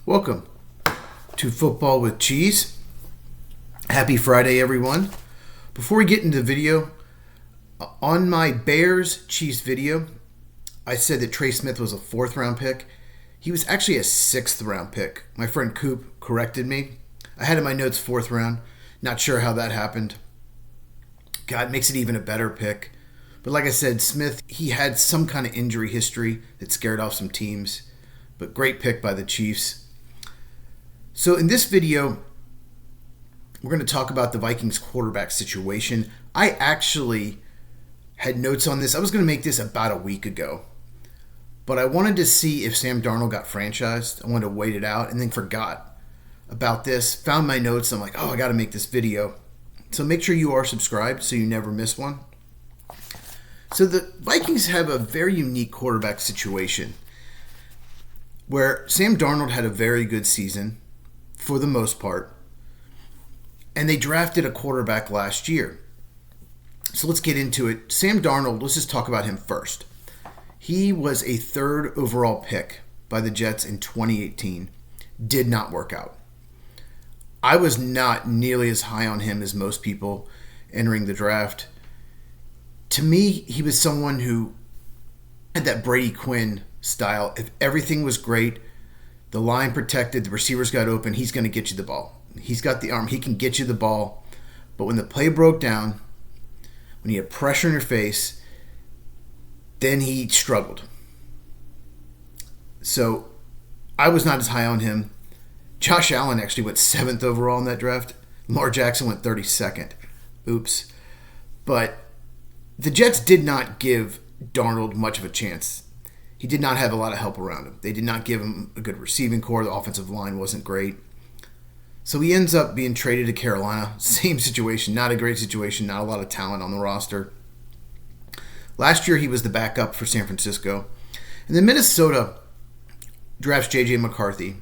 Welcome to Football with Cheese. Happy Friday, everyone. Before we get into the video, on my Bears-Chiefs video, I said that Trey Smith was a 4th-round pick. He was actually a 6th-round pick. My friend Coop corrected me. I had in my notes 4th round. Not sure how that happened. God, makes it even a better pick. But like I said, Smith, he had some kind of injury history that scared off some teams. But great pick by the Chiefs. So in this video, we're going to talk about the Vikings quarterback situation. I actually had notes on this. I was going to make this about a week ago. But I wanted to see if Sam Darnold got franchised. I wanted to wait it out and then forgot about this. Found my notes. I'm like, I got to make this video. So make sure you are subscribed so you never miss one. So the Vikings have a very unique quarterback situation where Sam Darnold had a very good season for the most part, and they drafted a quarterback last year. So let's get into it. Sam Darnold, let's just talk about him first. He was a 3rd overall pick by the Jets in 2018. Did not work out. I was not nearly as high on him as most people entering the draft. To me, he was someone who had that Brady Quinn style. If everything was great, the line protected, the receivers got open, he's going to get you the ball. He's got the arm, he can get you the ball. But when the play broke down, when you had pressure in your face, then he struggled. So I was not as high on him. Josh Allen actually went 7th overall in that draft. Lamar Jackson went 32nd. Oops. But the Jets did not give Darnold much of a chance. He did not have a lot of help around him. They did not give him a good receiving core. The offensive line wasn't great. So he ends up being traded to Carolina. Same situation. Not a great situation. Not a lot of talent on the roster. Last year he was the backup for San Francisco. And then Minnesota drafts JJ McCarthy.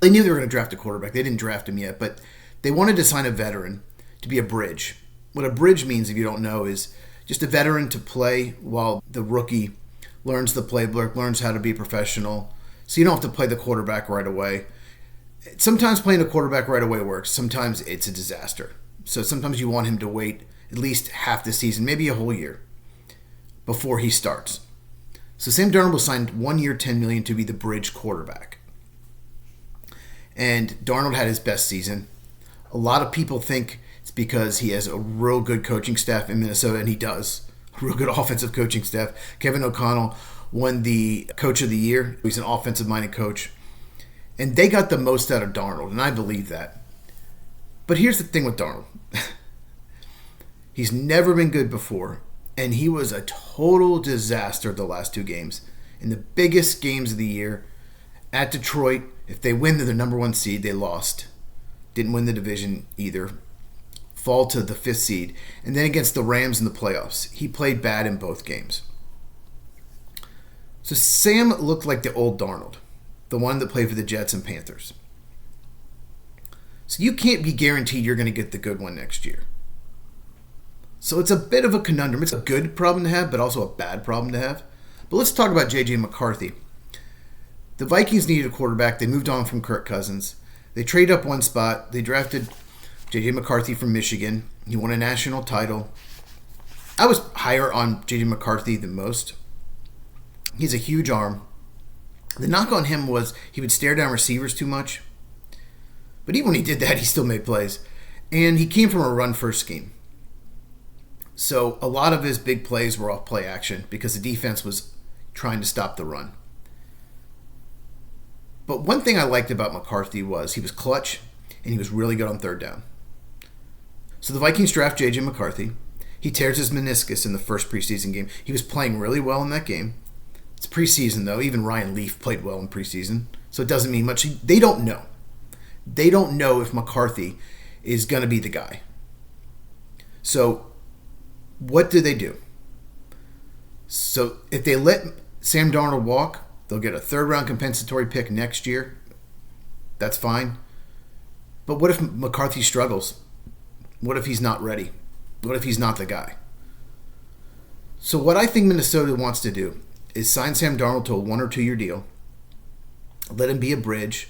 They knew they were going to draft a quarterback. They didn't draft him yet, but they wanted to sign a veteran to be a bridge. What a bridge means, if you don't know, is just a veteran to play while the rookie learns the playbook, learns how to be professional, so you don't have to play the quarterback right away. Sometimes playing a quarterback right away works. Sometimes it's a disaster. So sometimes you want him to wait at least half the season, maybe a whole year, before he starts. So Sam Darnold was signed 1 year, $10 million to be the bridge quarterback. And Darnold had his best season. A lot of people think it's because he has a real good coaching staff in Minnesota, and he does. A real good offensive coaching staff. Kevin O'Connell won the Coach of the Year. He's an offensive-minded coach. And they got the most out of Darnold, and I believe that. But here's the thing with Darnold. He's never been good before, and he was a total disaster the last 2 games. In the biggest games of the year, at Detroit, if they win, they're the number 1 seed. They lost. Didn't win the division either. Fall to the 5th seed. And then against the Rams in the playoffs, he played bad in both games. So Sam looked like the old Darnold, the one that played for the Jets and Panthers. So you can't be guaranteed you're going to get the good one next year. So it's a bit of a conundrum. It's a good problem to have, but also a bad problem to have. But let's talk about JJ McCarthy. The Vikings needed a quarterback. They moved on from Kirk Cousins. They traded up 1 spot. They drafted JJ McCarthy from Michigan. He won a national title. I was higher on JJ McCarthy than most. He's a huge arm. The knock on him was he would stare down receivers too much. But even when he did that, he still made plays. And he came from a run-first scheme. So a lot of his big plays were off play action because the defense was trying to stop the run. But one thing I liked about McCarthy was he was clutch and he was really good on 3rd down. So the Vikings draft JJ McCarthy. He tears his meniscus in the first preseason game. He was playing really well in that game. It's preseason, though. Even Ryan Leaf played well in preseason. So it doesn't mean much. They don't know. They don't know if McCarthy is going to be the guy. So what do? So if they let Sam Darnold walk, they'll get a 3rd-round compensatory pick next year. That's fine. But what if McCarthy struggles? What if he's not ready? What if he's not the guy? So what I think Minnesota wants to do is sign Sam Darnold to a 1 or 2 year deal. Let him be a bridge.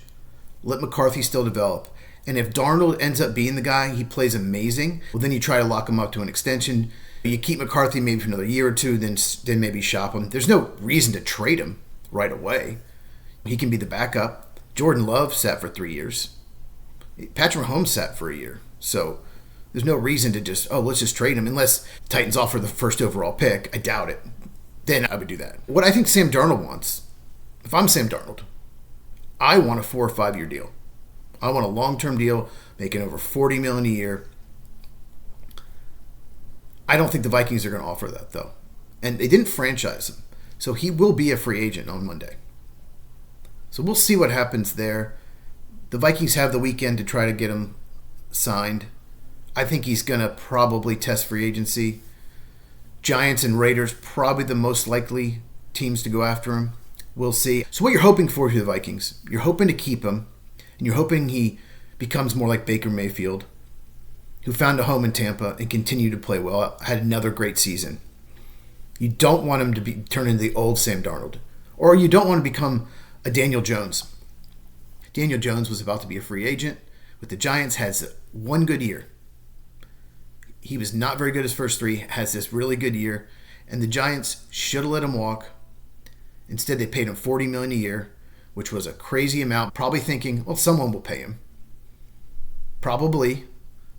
Let McCarthy still develop. And if Darnold ends up being the guy, he plays amazing, well, then you try to lock him up to an extension. You keep McCarthy maybe for another year or two, then maybe shop him. There's no reason to trade him right away. He can be the backup. Jordan Love sat for 3 years. Patrick Mahomes sat for a year. So there's no reason to let's just trade him, unless Titans offer the first overall pick. I doubt it. Then I would do that. What I think Sam Darnold wants, if I'm Sam Darnold, I want a 4 or 5 year deal. I want a long-term deal, making over $40 million a year. I don't think the Vikings are going to offer that, though. And they didn't franchise him. So he will be a free agent on Monday. So we'll see what happens there. The Vikings have the weekend to try to get him signed. I think he's going to probably test free agency. Giants and Raiders, probably the most likely teams to go after him. We'll see. So what you're hoping for the Vikings, you're hoping to keep him. And you're hoping he becomes more like Baker Mayfield, who found a home in Tampa and continued to play well, had another great season. You don't want him to turn into the old Sam Darnold. Or you don't want to become a Daniel Jones. Daniel Jones was about to be a free agent with the Giants, has one good year. He was not very good his first 3, has this really good year, and the Giants should have let him walk. Instead, they paid him $40 million a year, which was a crazy amount, probably thinking, well, someone will pay him. Probably.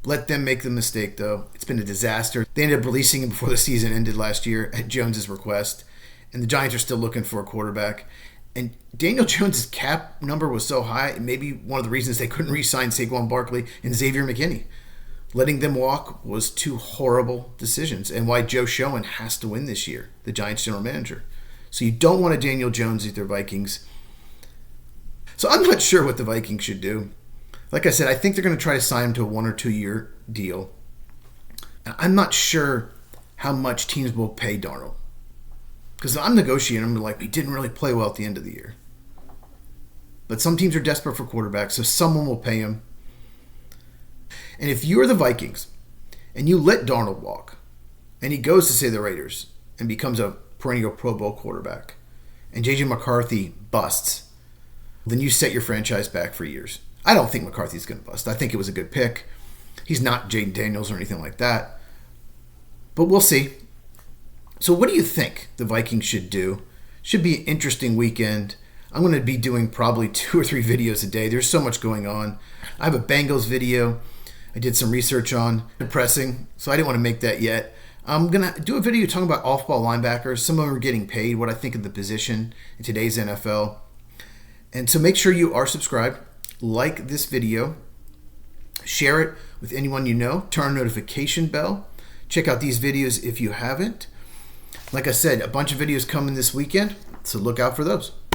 Let them make the mistake, though. It's been a disaster. They ended up releasing him before the season ended last year at Jones's request, and the Giants are still looking for a quarterback. And Daniel Jones' cap number was so high, it may be one of the reasons they couldn't re-sign Saquon Barkley and Xavier McKinney. Letting them walk was 2 horrible decisions, and why Joe Schoen has to win this year, the Giants general manager. So you don't want a Daniel Jones either, Vikings. So I'm not sure what the Vikings should do. Like I said, I think they're going to try to sign him to a 1 or 2 year deal. I'm not sure how much teams will pay Darnold. Because I'm negotiating, I'm like, he didn't really play well at the end of the year. But some teams are desperate for quarterbacks, so someone will pay him. And if you're the Vikings and you let Darnold walk, and he goes to, say, the Raiders and becomes a perennial Pro Bowl quarterback, and JJ McCarthy busts, then you set your franchise back for years. I don't think McCarthy's going to bust. I think it was a good pick. He's not Jaden Daniels or anything like that. But we'll see. So what do you think the Vikings should do? Should be an interesting weekend. I'm going to be doing probably 2 or 3 videos a day. There's so much going on. I have a Bengals video I did some research on. Depressing, so I didn't want to make that yet. I'm going to do a video talking about off-ball linebackers. Some of them are getting paid, what I think of the position in today's NFL. And so make sure you are subscribed, like this video, share it with anyone you know, turn on notification bell, check out these videos if you haven't. Like I said, a bunch of videos coming this weekend, so look out for those.